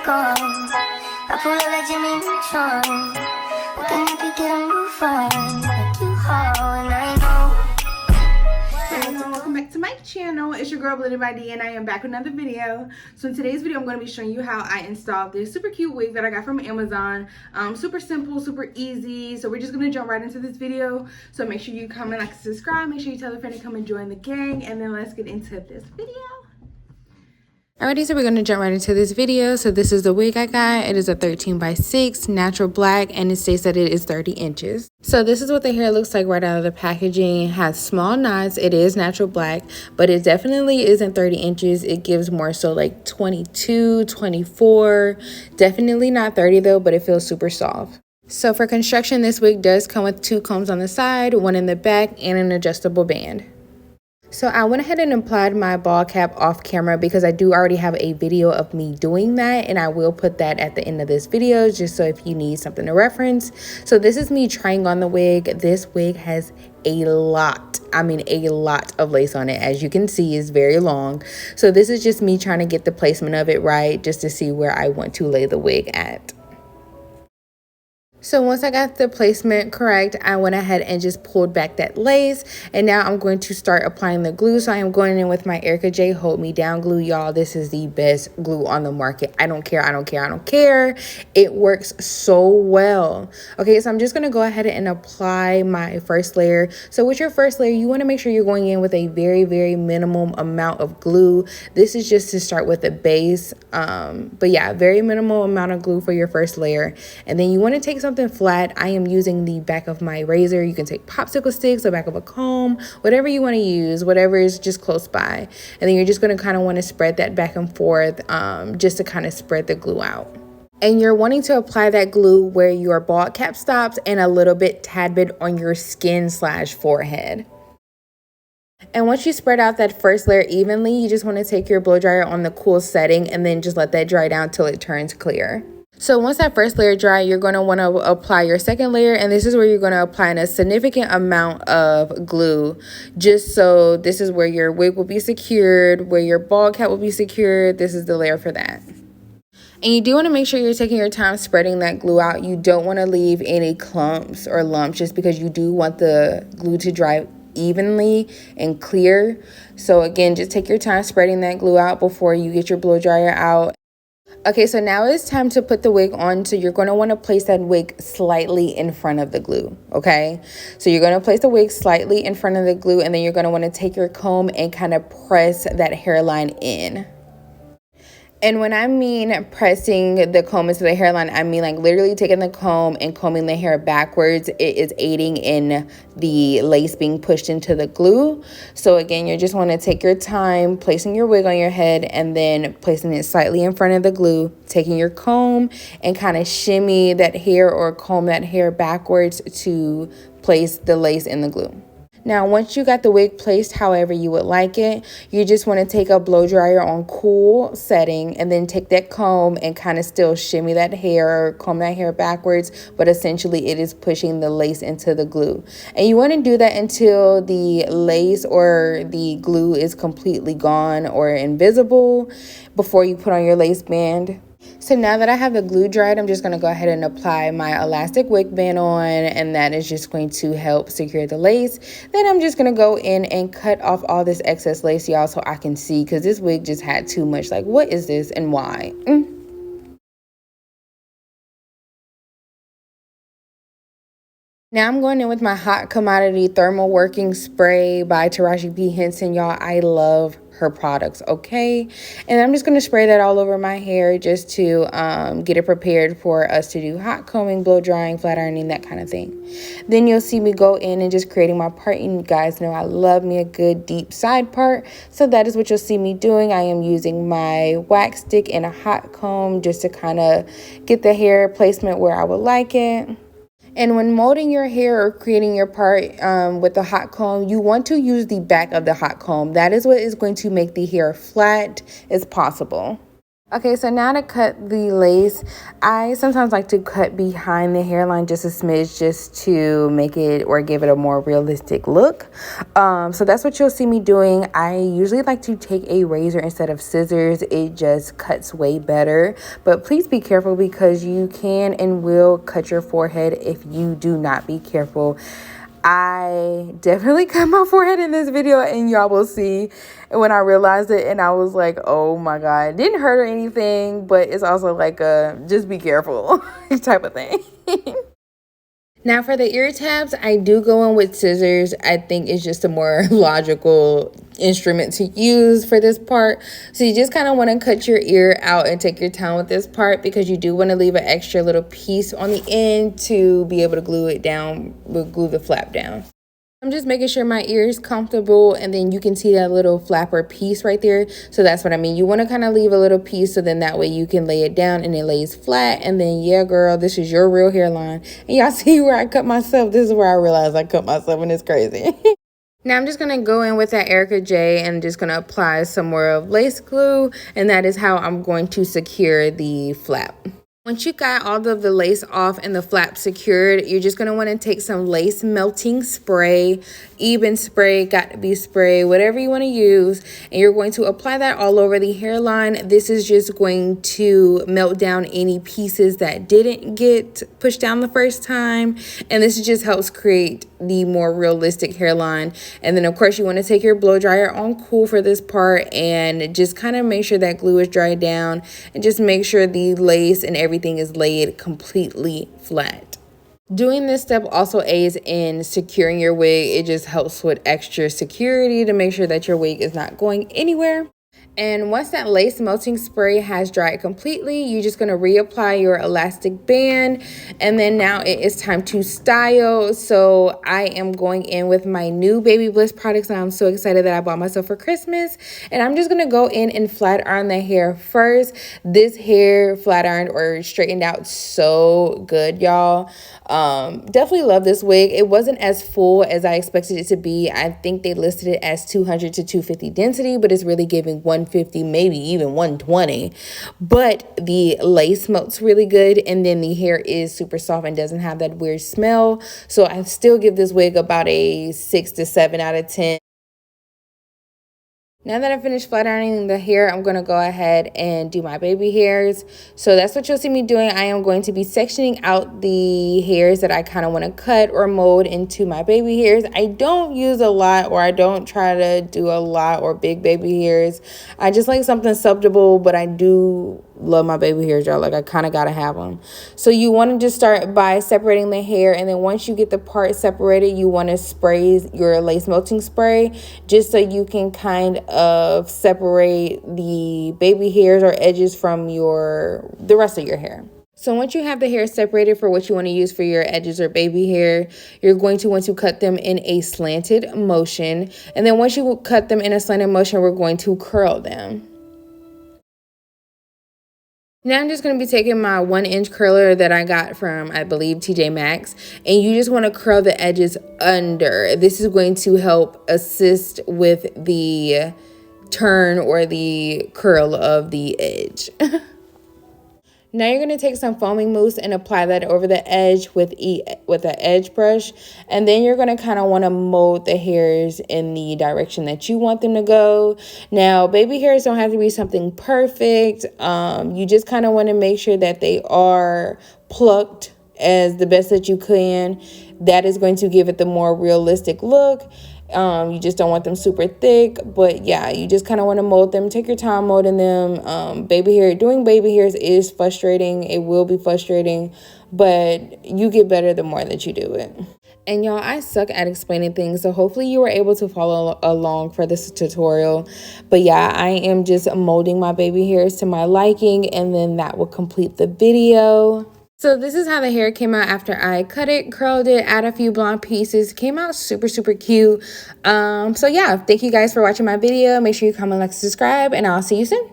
go. I pull up like Jimmy Neutron. Looking at you get a new phone. Like you hoe, and I know. Welcome back to my channel. It's your girl Blendedbydee, and I am back with another video. So in today's video, I'm going to be showing you how I installed this super cute wig that I got from Amazon. Super simple, super easy. So we're just going to jump right into this video. So make sure you comment, like, subscribe. Make sure you tell a friend to come and join the gang, and then let's get into this video. Alrighty, so we're going to jump right into this video. So this is the wig I got. It is a 13x6 natural black, and it states that it is 30 inches. So this is what the hair looks like right out of the packaging. It has small knots. It is natural black, but it definitely isn't 30 inches. It gives more so like 22, 24. Definitely not 30 though, but it feels super soft. So for construction, this wig does come with 2 combs on the side, 1 in the back, and an adjustable band. So I went ahead and applied my ball cap off camera because I do already have a video of me doing that, and I will put that at the end of this video just so if you need something to reference. So this is me trying on the wig. This wig has a lot of lace on it. As you can see, it's very long. So this is just me trying to get the placement of it right, just to see where I want to lay the wig at. So once I got the placement correct, I went ahead and just pulled back that lace, and now I'm going to start applying the glue. So I am going in with my Erica J Hold Me Down glue, y'all. This is the best glue on the market. I don't care. It works so well. Okay, so I'm just going to go ahead and apply my first layer. So with your first layer, you want to make sure you're going in with a very minimum amount of glue. This is just to start with the base, but yeah, very minimal amount of glue for your first layer. And then you want to take something flat. I am using the back of my razor. You can take popsicle sticks, the back of a comb, whatever you want to use, whatever is just close by. And then you're just going to kind of want to spread that back and forth, just to kind of spread the glue out. And you're wanting to apply that glue where your ball cap stops and a little bit, tad bit on your skin/forehead. And once you spread out that first layer evenly, you just want to take your blow dryer on the cool setting and then just let that dry down till it turns clear. So once that first layer dry, you're going to want to apply your second layer, and this is where you're going to apply a significant amount of glue, just so this is where your wig will be secured, where your ball cap will be secured. This is the layer for that. And you do want to make sure you're taking your time spreading that glue out. You don't want to leave any clumps or lumps, just because you do want the glue to dry evenly and clear. So again, just take your time spreading that glue out before you get your blow dryer out. Okay, so now it's time to put the wig on. So you're going to want to place that wig slightly in front of the glue, okay? So you're going to place the wig slightly in front of the glue, and then you're going to want to take your comb and kind of press that hairline in. And when I mean pressing the comb into the hairline, I mean like literally taking the comb and combing the hair backwards. It is aiding in the lace being pushed into the glue. So again, you just want to take your time placing your wig on your head and then placing it slightly in front of the glue, taking your comb and kind of shimmy that hair or comb that hair backwards to place the lace in the glue. Now, once you got the wig placed however you would like it, you just want to take a blow dryer on cool setting and then take that comb and kind of still shimmy that hair or comb that hair backwards, but essentially it is pushing the lace into the glue. And you want to do that until the lace or the glue is completely gone or invisible before you put on your lace band. So now that I have the glue dried, I'm just going to go ahead and apply my elastic wig band on, and that is just going to help secure the lace. Then I'm just going to go in and cut off all this excess lace, y'all, so I can see, because this wig just had too much. Like, what is this and why? Now I'm going in with my Hot Commodity Thermal Working Spray by Taraji P. Henson, y'all. I love her products, okay? And I'm just going to spray that all over my hair just to get it prepared for us to do hot combing, blow drying, flat ironing, that kind of thing. Then you'll see me go in and just creating my part. And you guys know I love me a good deep side part. So that is what you'll see me doing. I am using my wax stick and a hot comb just to kind of get the hair placement where I would like it. And when molding your hair or creating your part with the hot comb, you want to use the back of the hot comb. That is what is going to make the hair flat as possible. Okay, so now to cut the lace, I sometimes like to cut behind the hairline just a smidge just to make it or give it a more realistic look. So that's what you'll see me doing. I usually like to take a razor instead of scissors. It just cuts way better. But please be careful because you can and will cut your forehead if you do not be careful. I definitely cut my forehead in this video and y'all will see when I realized it, and I was like, oh my god, it didn't hurt or anything, but it's also like a just be careful type of thing. Now for the ear tabs, I do go in with scissors. I think it's just a more logical instrument to use for this part. So you just kind of want to cut your ear out and take your time with this part because you do want to leave an extra little piece on the end to be able to glue it down, glue the flap down. I'm just making sure my ear is comfortable, and then you can see that little flapper piece right there. So that's what I mean. You want to kind of leave a little piece so then that way you can lay it down and it lays flat. And then, yeah, girl, this is your real hairline. And y'all see where I cut myself? This is where I realized I cut myself, and it's crazy. Now I'm just going to go in with that Erica J and just going to apply some more of lace glue. And that is how I'm going to secure the flap. Once you got all of the lace off and the flap secured, you're just going to want to take some lace melting spray, even spray, got to be spray, whatever you want to use. And you're going to apply that all over the hairline. This is just going to melt down any pieces that didn't get pushed down the first time. And this just helps create the more realistic hairline. And then of course you want to take your blow dryer on cool for this part and just kind of make sure that glue is dried down and just make sure the lace and everything is laid completely flat. Doing this step also aids in securing your wig. It just helps with extra security to make sure that your wig is not going anywhere. And once that lace melting spray has dried completely, you're just going to reapply your elastic band. And then now it is time to style. So I am going in with my new Baby Bliss products, and I'm so excited that I bought myself for Christmas. And I'm just going to go in and flat iron the hair first. This hair flat ironed or straightened out so good, y'all. Definitely love this wig. It wasn't as full as I expected it to be. I think they listed it as 200 to 250 density, but it's really giving 150, maybe even 120. But the lace melts really good, and then the hair is super soft and doesn't have that weird smell. So I still give this wig about a 6 to 7 out of 10. Now that I finished flat ironing the hair, I'm going to go ahead and do my baby hairs. So that's what you'll see me doing. I am going to be sectioning out the hairs that I kind of want to cut or mold into my baby hairs. I don't use a lot, or I don't try to do a lot or big baby hairs. I just like something subtle, but I do love my baby hairs, y'all. Like, I kind of gotta have them. So you want to just start by separating the hair, and then once you get the part separated, you want to spray your lace melting spray just so you can kind of separate the baby hairs or edges from the rest of your hair. So once you have the hair separated for what you want to use for your edges or baby hair, you're going to want to cut them in a slanted motion. And then once you cut them in a slanted motion, we're going to curl them. Now I'm just going to be taking my 1-inch curler that I got from, I believe, TJ Maxx, and you just want to curl the edges under. This is going to help assist with the turn or the curl of the edge. Now you're going to take some foaming mousse and apply that over the edge with an edge brush. And then you're going to kind of want to mold the hairs in the direction that you want them to go. Now, baby hairs don't have to be something perfect. You just kind of want to make sure that they are plucked as the best that you can. That is going to give it the more realistic look. You just don't want them super thick, but yeah, you just kind of want to mold them. Take your time molding them. Doing baby hairs is frustrating. It will be frustrating, but you get better the more that you do it. And y'all, I suck at explaining things, so hopefully you were able to follow along for this tutorial. But yeah, I am just molding my baby hairs to my liking, and then that will complete the video. So this is how the hair came out after I cut it, curled it, add a few blonde pieces. Came out super, super cute. So yeah, thank you guys for watching my video. Make sure you comment, like, subscribe, and I'll see you soon.